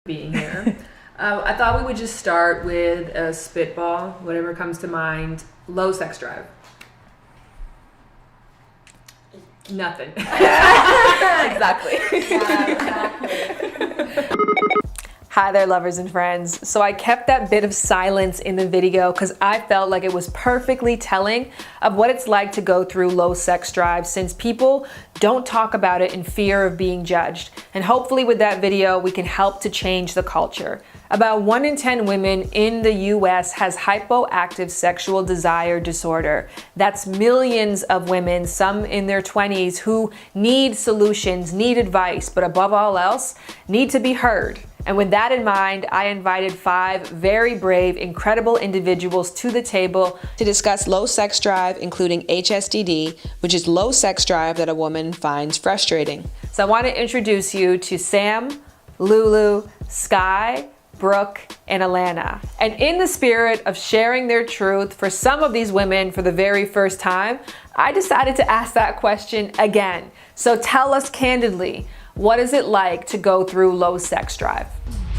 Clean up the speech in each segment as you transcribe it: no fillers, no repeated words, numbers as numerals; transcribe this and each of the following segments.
being here. I thought we would just start with a spitball, whatever comes to mind. Low sex drive. Nothing. Exactly. Yeah, exactly. Hi there, lovers and friends. So I kept that bit of silence in the video because I felt like it was perfectly telling of what it's like to go through low sex drive, since people don't talk about it in fear of being judged. And hopefully with that video, we can help to change the culture. About 1 in 10 women in the US has hypoactive sexual desire disorder. That's millions of women, some in their 20s, who need solutions, need advice, but above all else, need to be heard. And with that in mind, I invited 5 very brave, incredible individuals to the table to discuss low sex drive, including HSDD, which is low sex drive that a woman finds frustrating. So I want to introduce you to Sam, Lulu, Sky, Brooke, and Alana. And in the spirit of sharing their truth for some of these women for the very first time, I decided to ask that question again. So tell us candidly, what is it like to go through low sex drive?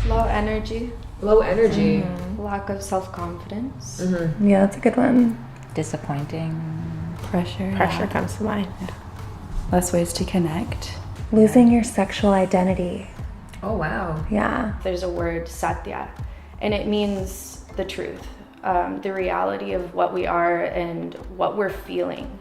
Low energy. Low energy. Lack of self-confidence. Yeah, that's a good one. Disappointing. Pressure comes to mind. Less ways to connect. Losing your sexual identity. Oh, wow. Yeah. There's a word, satya, and it means the truth, the reality of what we are and what we're feeling.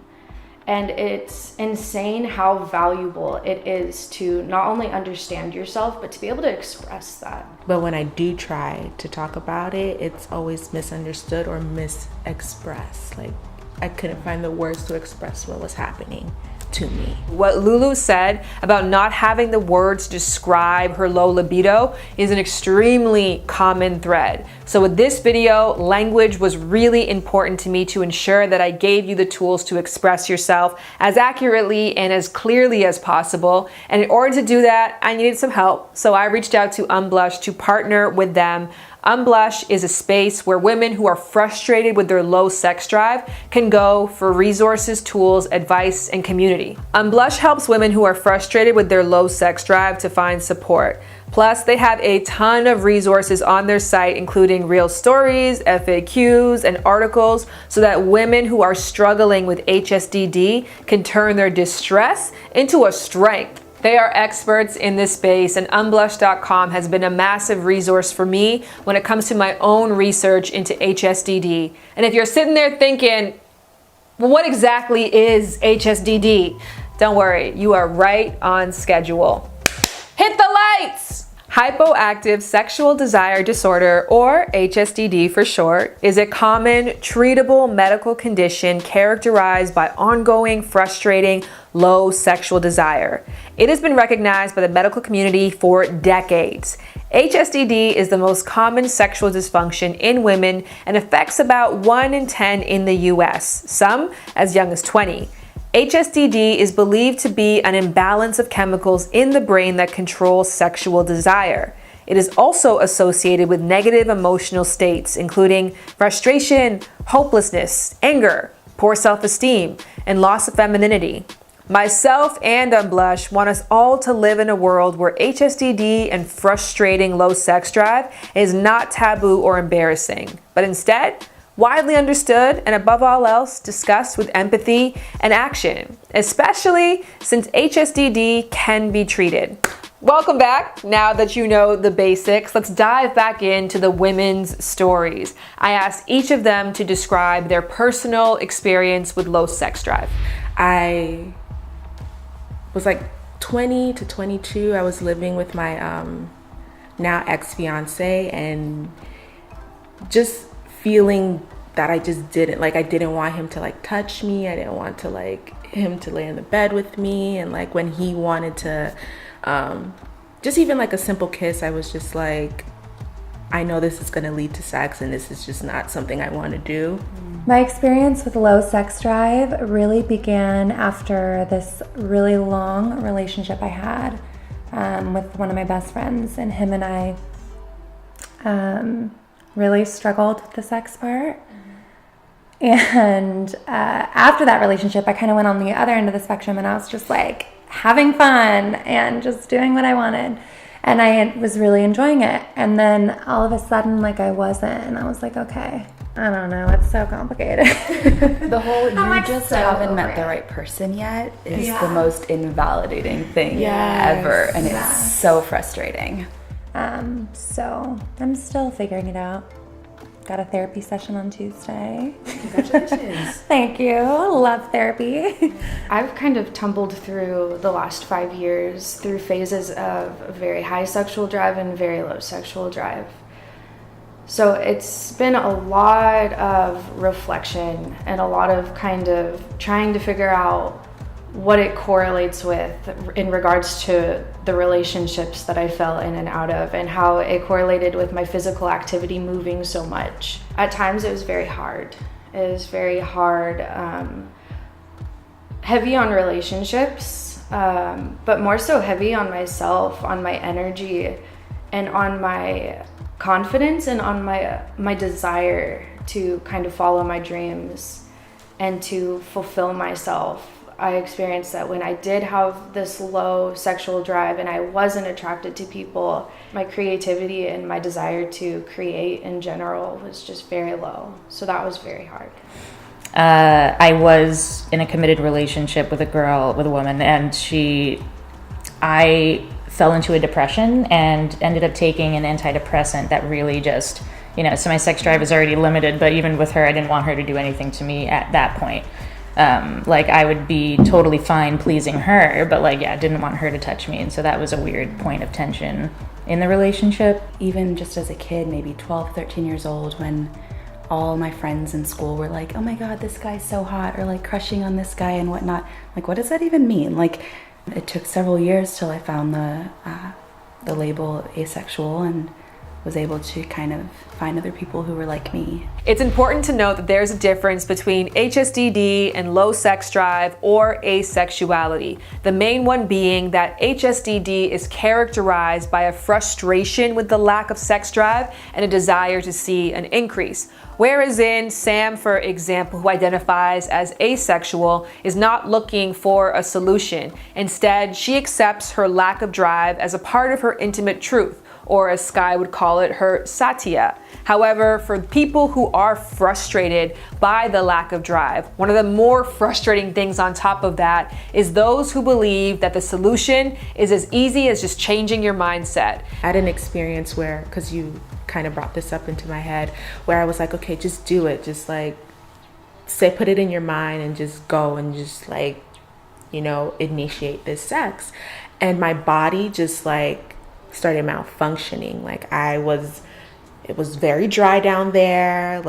And it's insane how valuable it is to not only understand yourself, but to be able to express that. But when I do try to talk about it, it's always misunderstood or misexpressed. Like, I couldn't find the words to express what was happening to me. What Lulu said about not having the words to describe her low libido is an extremely common thread. So with this video, language was really important to me to ensure that I gave you the tools to express yourself as accurately and as clearly as possible. And in order to do that, I needed some help. So I reached out to Unblush to partner with them. Unblush is a space where women who are frustrated with their low sex drive can go for resources, tools, advice, and community. Unblush helps women who are frustrated with their low sex drive to find support. Plus, they have a ton of resources on their site, including real stories, FAQs, and articles, so that women who are struggling with HSDD can turn their distress into a strength. They are experts in this space, and unblush.com has been a massive resource for me when it comes to my own research into HSDD. And if you're sitting there thinking, well, what exactly is HSDD? Don't worry, you are right on schedule. Hit the lights! Hypoactive sexual desire disorder, or HSDD for short, is a common treatable medical condition characterized by ongoing, frustrating, low sexual desire. It has been recognized by the medical community for decades. HSDD is the most common sexual dysfunction in women and affects about 1 in 10 in the US, some as young as 20. HSDD is believed to be an imbalance of chemicals in the brain that control sexual desire. It is also associated with negative emotional states, including frustration, hopelessness, anger, poor self-esteem, and loss of femininity. Myself and Unblush want us all to live in a world where HSDD and frustrating low sex drive is not taboo or embarrassing, but instead, widely understood, and above all else, discussed with empathy and action, especially since HSDD can be treated. Welcome back. Now that you know the basics, let's dive back into the women's stories. I asked each of them to describe their personal experience with low sex drive. I was like 20 to 22. I was living with my now ex-fiance, and just feeling that I just I didn't want him to like touch me. I didn't want to like him to lay in the bed with me. And like when he wanted to just even like a simple kiss, I was just like, I know this is going to lead to sex, and this is just not something I want to do. My experience with low sex drive really began after this really long relationship I had with one of my best friends, and him and I really struggled with the sex part. And after that relationship, I kind of went on the other end of the spectrum, and I was just like having fun and just doing what I wanted. And I was really enjoying it. And then all of a sudden, like, I wasn't. And I was like, okay, I don't know. It's so complicated. The whole you like just so haven't over met the it. right person yet is Yeah. the most invalidating thing Yes. ever. And Yeah. it's so frustrating. So I'm still figuring it out. Got a therapy session on Tuesday. Congratulations. Thank you. Love therapy. I've kind of tumbled through the last 5 years through phases of very high sexual drive and very low sexual drive. So it's been a lot of reflection and a lot of kind of trying to figure out what it correlates with in regards to the relationships that I fell in and out of, and how it correlated with my physical activity moving so much. At times it was very hard. It was very hard, heavy on relationships, but more so heavy on myself, on my energy, and on my confidence, and on my desire to kind of follow my dreams and to fulfill myself. I experienced that when I did have this low sexual drive and I wasn't attracted to people, my creativity and my desire to create in general was just very low. So that was very hard. I was in a committed relationship with a woman, and I fell into a depression and ended up taking an antidepressant that really just, so my sex drive is already limited, but even with her, I didn't want her to do anything to me at that point. I would be totally fine pleasing her, but didn't want her to touch me. And so that was a weird point of tension in the relationship. Even just as a kid, maybe 12, 13 years old, when all my friends in school were like, oh my God, this guy's so hot, or like crushing on this guy and whatnot. Like, what does that even mean? Like, it took several years till I found the label asexual and was able to kind of find other people who were like me. It's important to note that there's a difference between HSDD and low sex drive or asexuality. The main one being that HSDD is characterized by a frustration with the lack of sex drive and a desire to see an increase. Whereas in Sam, for example, who identifies as asexual, is not looking for a solution. Instead, she accepts her lack of drive as a part of her intimate truth, or as Sky would call it, her satya. However, for people who are frustrated by the lack of drive, one of the more frustrating things on top of that is those who believe that the solution is as easy as just changing your mindset. I had an experience where, because you kind of brought this up into my head, where I was like, okay, just do it. Just put it in your mind and just go and just initiate this sex. And my body just started malfunctioning. It was very dry down there.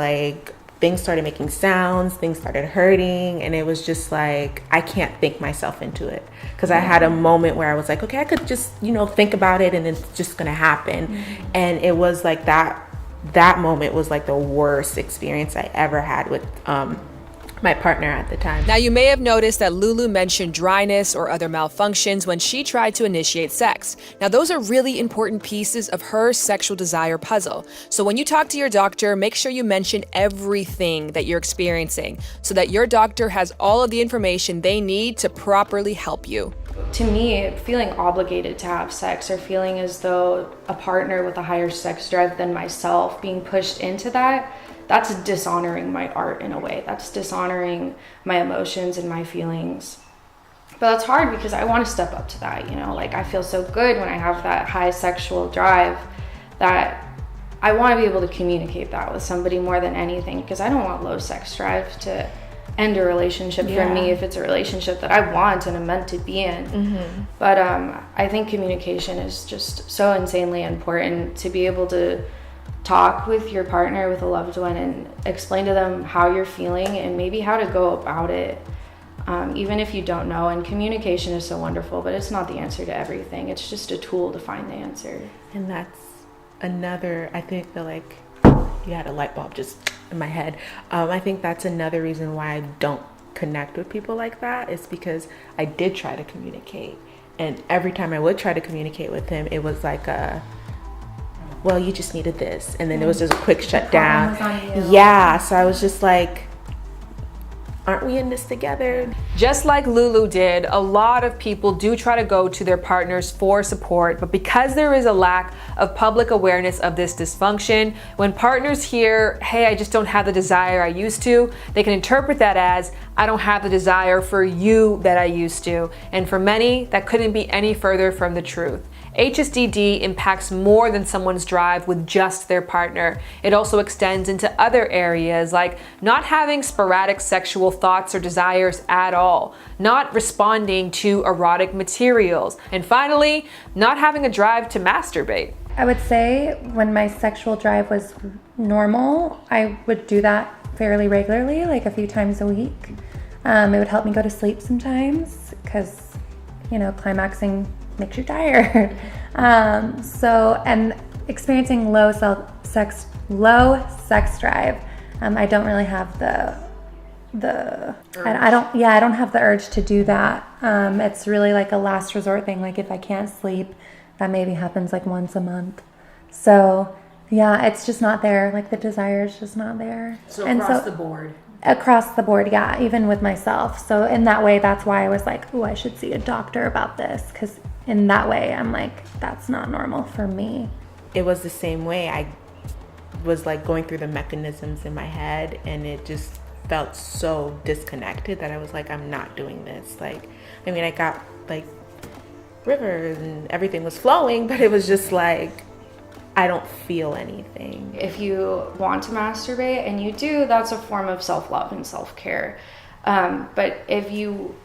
Things started making sounds, things started hurting, and it was just I can't think myself into it. Because I had a moment where I was like, okay, I could just, think about it and it's just gonna happen. Mm-hmm. And it was that moment was the worst experience I ever had with my partner at the time. Now, you may have noticed that Lulu mentioned dryness or other malfunctions when she tried to initiate sex. Now, those are really important pieces of her sexual desire puzzle. So when you talk to your doctor, make sure you mention everything that you're experiencing so that your doctor has all of the information they need to properly help you. To me, feeling obligated to have sex or feeling as though a partner with a higher sex drive than myself being pushed into that's dishonoring my art in a way. That's dishonoring my emotions and my feelings. But that's hard because I want to step up to that, I feel so good when I have that high sexual drive that I want to be able to communicate that with somebody more than anything, because I don't want low sex drive to end a relationship for me if it's a relationship that I want and am meant to be in. Mm-hmm. But I think communication is just so insanely important, to be able to talk with your partner, with a loved one, and explain to them how you're feeling and maybe how to go about it, even if you don't know. And communication is so wonderful, but it's not the answer to everything. It's just a tool to find the answer. And that's another, I think that you had a light bulb just in my head. I think that's another reason why I don't connect with people like that, is because I did try to communicate, and every time I would try to communicate with him, it was well, you just needed this, and then it was just a quick shutdown. Was on you. Yeah, so I was just aren't we in this together? Just like Lulu did, a lot of people do try to go to their partners for support, but because there is a lack of public awareness of this dysfunction, when partners hear, hey, I just don't have the desire I used to, they can interpret that as, I don't have the desire for you that I used to. And for many, that couldn't be any further from the truth. HSDD impacts more than someone's drive with just their partner. It also extends into other areas like not having sporadic sexual thoughts or desires at all, not responding to erotic materials, and finally, not having a drive to masturbate. I would say when my sexual drive was normal, I would do that fairly regularly, like a few times a week. It would help me go to sleep sometimes because, climaxing makes you tired. And experiencing low sex drive, I don't really have I don't have the urge to do that. It's really like a last resort thing. Like if I can't sleep, that maybe happens like once a month. So yeah, it's just not there. Like the desire is just not there. So across the board. Across the board, yeah, even with myself. So in that way, that's why I was like, oh, I should see a doctor about this. Because in that way, I'm like, that's not normal for me. It was the same way. I was like going through the mechanisms in my head, and it just felt so disconnected that I was like, I'm not doing this. Like, I mean, I got like rivers and everything was flowing, but it was just like, I don't feel anything. If you want to masturbate, and you do, that's a form of self-love and self-care. But if you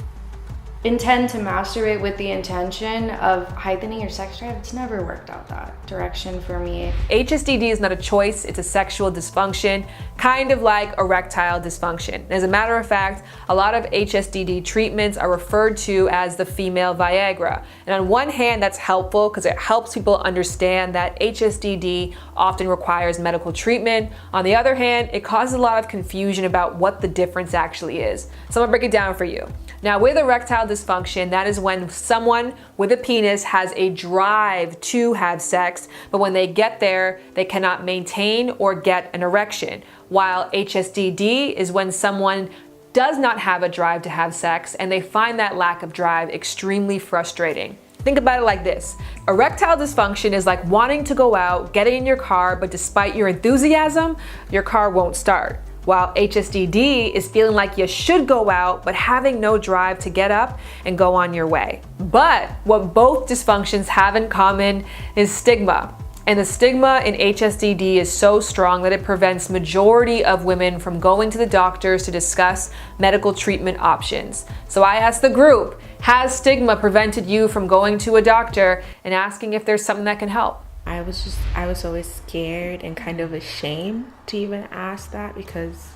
intend to masturbate with the intention of heightening your sex drive, it's never worked out that direction for me. HSDD is not a choice, it's a sexual dysfunction, kind of like erectile dysfunction. As a matter of fact, a lot of HSDD treatments are referred to as the female Viagra. And on one hand, that's helpful because it helps people understand that HSDD often requires medical treatment. On the other hand, it causes a lot of confusion about what the difference actually is. So I'm gonna break it down for you. Now, with erectile dysfunction, that is when someone with a penis has a drive to have sex, but when they get there, they cannot maintain or get an erection. While HSDD is when someone does not have a drive to have sex and they find that lack of drive extremely frustrating. Think about it like this. Erectile dysfunction is like wanting to go out, getting in your car, but despite your enthusiasm, your car won't start. While HSDD is feeling like you should go out, but having no drive to get up and go on your way. But what both dysfunctions have in common is stigma. And the stigma in HSDD is so strong that it prevents majority of women from going to the doctors to discuss medical treatment options. So I asked the group, has stigma prevented you from going to a doctor and asking if there's something that can help? I was always scared and kind of ashamed to even ask that because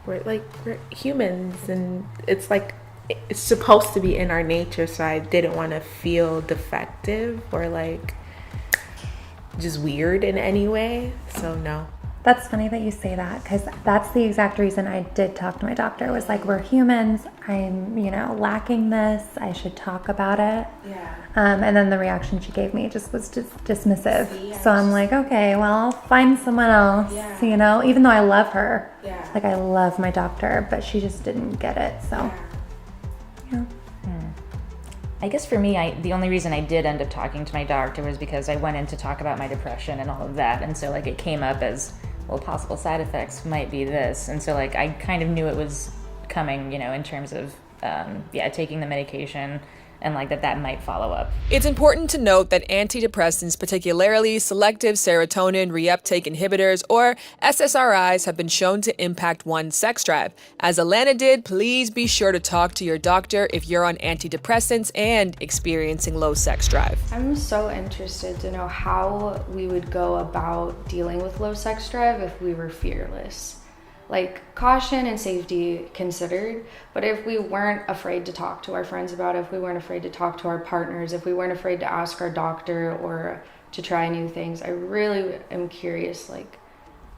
we're humans, and it's like it's supposed to be in our nature, so I didn't want to feel defective or like just weird in any way. So no. That's funny that you say that, because that's the exact reason I did talk to my doctor. It was like, we're humans. I'm, lacking this. I should talk about it. Yeah. And then the reaction she gave me just was just dismissive. So I'm like, okay, well, I'll find someone else, even though I love her. Yeah. Like, I love my doctor, but she just didn't get it. So, yeah. I guess for me, the only reason I did end up talking to my doctor was because I went in to talk about my depression and all of that. And so it came up as, well, possible side effects might be this. And so I kind of knew it was coming, in terms of, taking the medication and that might follow up. It's important to note that antidepressants, particularly selective serotonin reuptake inhibitors or SSRIs, have been shown to impact one's sex drive. As Alana did, please be sure to talk to your doctor if you're on antidepressants and experiencing low sex drive. I'm so interested to know how we would go about dealing with low sex drive if we were fearless. Like, caution and safety considered, but if we weren't afraid to talk to our friends about it, if we weren't afraid to talk to our partners, if we weren't afraid to ask our doctor or to try new things, I really am curious,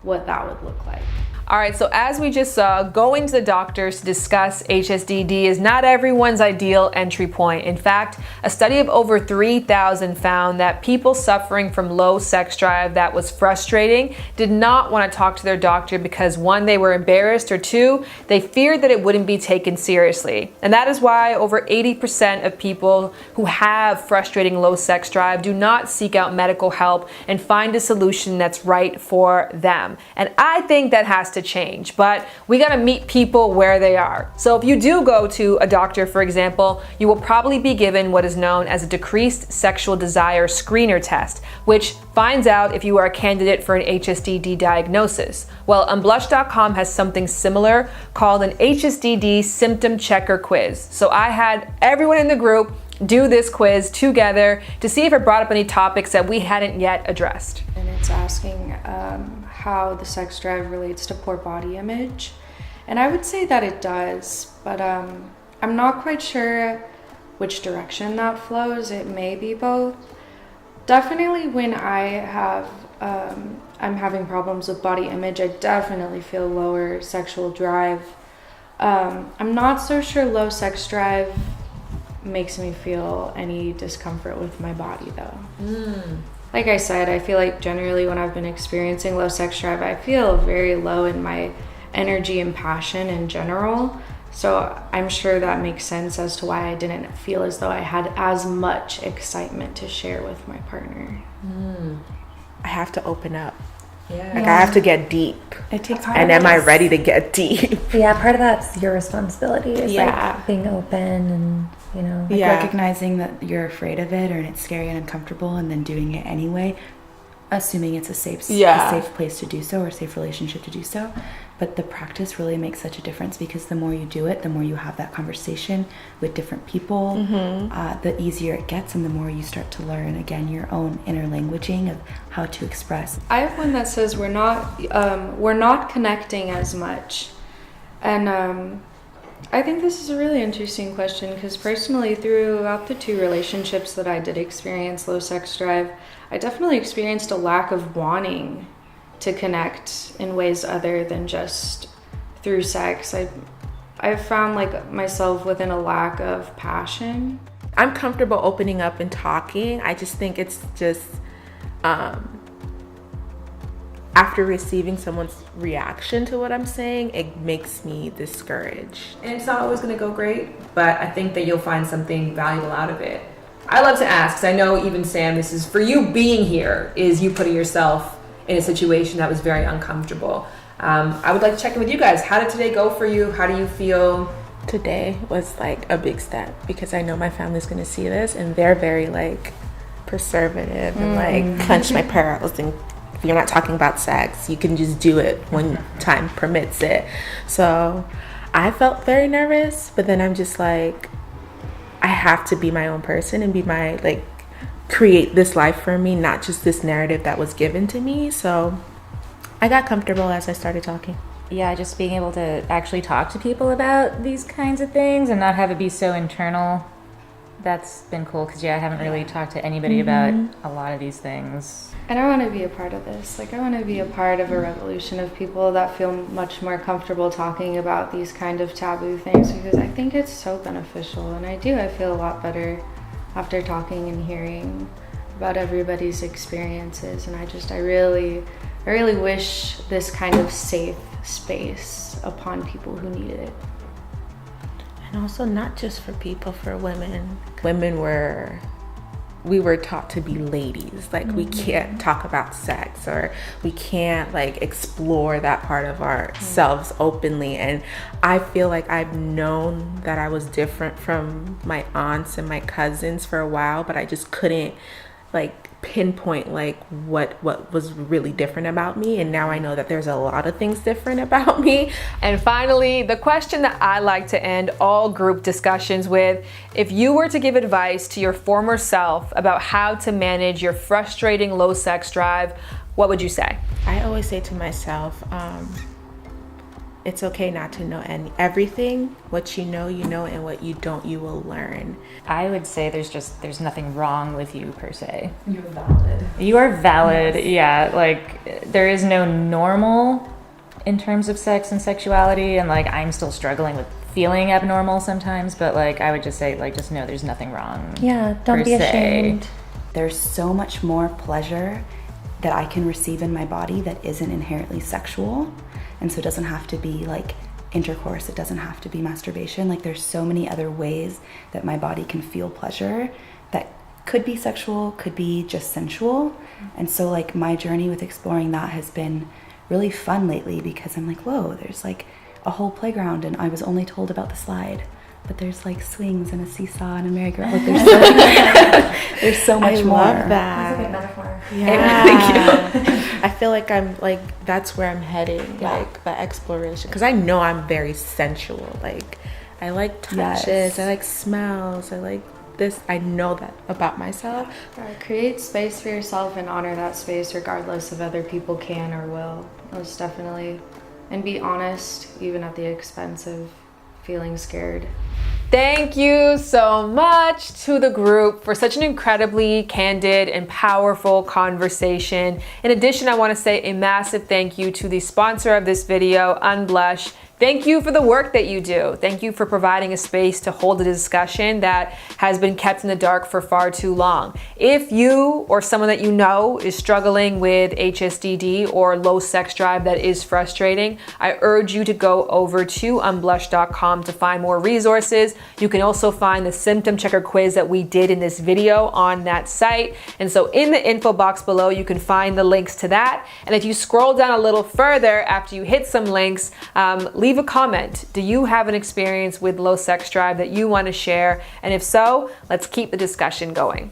what that would look like. All right, so as we just saw, going to the doctors to discuss HSDD is not everyone's ideal entry point. In fact, a study of over 3,000 found that people suffering from low sex drive that was frustrating did not want to talk to their doctor because one, they were embarrassed, or two, they feared that it wouldn't be taken seriously. And that is why over 80% of people who have frustrating low sex drive do not seek out medical help and find a solution that's right for them. And I think that has to change, but we gotta meet people where they are. So if you do go to a doctor, for example, you will probably be given what is known as a decreased sexual desire screener test, which finds out if you are a candidate for an HSDD diagnosis. Well, Unblush.com has something similar called an HSDD symptom checker quiz. So I had everyone in the group do this quiz together to see if it brought up any topics that we hadn't yet addressed. And it's asking how the sex drive relates to poor body image. And I would say that it does, but I'm not quite sure which direction that flows. It may be both. Definitely when I'm having problems with body image, I definitely feel lower sexual drive. I'm not so sure low sex drive makes me feel any discomfort with my body though. Like I said, I feel like generally when I've been experiencing low sex drive, I feel very low in my energy and passion in general. So I'm sure that makes sense as to why I didn't feel as though I had as much excitement to share with my partner. I have to open up. Yeah. Like I have to get deep. It takes And am I ready to get deep? Yeah, part of that's your responsibility. Is Yeah. like being open and, you know. Like Yeah. recognizing that you're afraid of it or it's scary and uncomfortable and then doing it anyway, assuming it's a safe place to do so or a safe relationship to do so. But the practice really makes such a difference because the more you do it, the more you have that conversation with different people, the easier it gets and the more you start to learn, again, your own inner languaging of how to express. I have one that says we're not connecting as much. And I think this is a really interesting question because personally throughout the 2 relationships that I did experience low sex drive, I definitely experienced a lack of wanting to connect in ways other than just through sex. I've found like myself within a lack of passion. I'm comfortable opening up and talking. I just think it's just after receiving someone's reaction to what I'm saying, it makes me discouraged. And it's not always going to go great, but I think that you'll find something valuable out of it. I love to ask, 'cause I know even Sam, this is for you being here, is you putting yourself in a situation that was very uncomfortable. I would like to check in with you guys. How did today go for you? How do you feel? Today was like a big step because I know my family's gonna see this and they're very like preservative and like clench my pearls, and if you're not talking about sex, you can just do it when time permits it. So I felt very nervous, but then I'm just like, I have to be my own person and be my like create this life for me, not just this narrative that was given to me. So I got comfortable as I started talking. Yeah, just being able to actually talk to people about these kinds of things and not have it be so internal. That's been cool because I haven't really talked to anybody about a lot of these things. And I want to be a part of this. Like I want to be a part of a revolution of people that feel much more comfortable talking about these kind of taboo things because I think it's so beneficial. And I feel a lot better after talking and hearing about everybody's experiences. And I really wish this kind of safe space upon people who needed it. And also not just for people, for women. We were taught to be ladies. Like we can't talk about sex or we can't like explore that part of ourselves openly. And I feel like I've known that I was different from my aunts and my cousins for a while, but I just couldn't like pinpoint like what was really different about me. And now I know that there's a lot of things different about me. And finally, the question that I like to end all group discussions with: if you were to give advice to your former self about how to manage your frustrating low sex drive, what would you say? I always say to myself, it's okay not to know everything. What you know, and what you don't, you will learn. I would say there's nothing wrong with you per se. You're valid. You are valid. Yes. Yeah, like there is no normal in terms of sex and sexuality, and like I'm still struggling with feeling abnormal sometimes, but like I would just say, like, just know there's nothing wrong. Yeah, don't per be se. ashamed. There's so much more pleasure that I can receive in my body that isn't inherently sexual. And so it doesn't have to be like intercourse, it doesn't have to be masturbation. Like there's so many other ways that my body can feel pleasure that could be sexual, could be just sensual. And so like my journey with exploring that has been really fun lately, because I'm like, whoa, there's like a whole playground and I was only told about the slide, but there's like swings and a seesaw and a merry-go-round. Like there's so much more. I love that. That's a good metaphor. Yeah. I feel like I'm like, that's where I'm heading, like the exploration. Because I know I'm very sensual. Like I like touches, Yes. I like smells, I like this. I know that about myself. Create space for yourself and honor that space regardless if other people can or will. Most definitely. And be honest, even at the expense of feeling scared. Thank you so much to the group for such an incredibly candid and powerful conversation. In addition, I want to say a massive thank you to the sponsor of this video, Unblush. Thank you for the work that you do. Thank you for providing a space to hold a discussion that has been kept in the dark for far too long. If you or someone that you know is struggling with HSDD or low sex drive that is frustrating, I urge you to go over to unblush.com to find more resources. You can also find the symptom checker quiz that we did in this video on that site. And so in the info box below, you can find the links to that. And if you scroll down a little further after you hit some links, leave a comment. Do you have an experience with low sex drive that you want to share? And if so, let's keep the discussion going.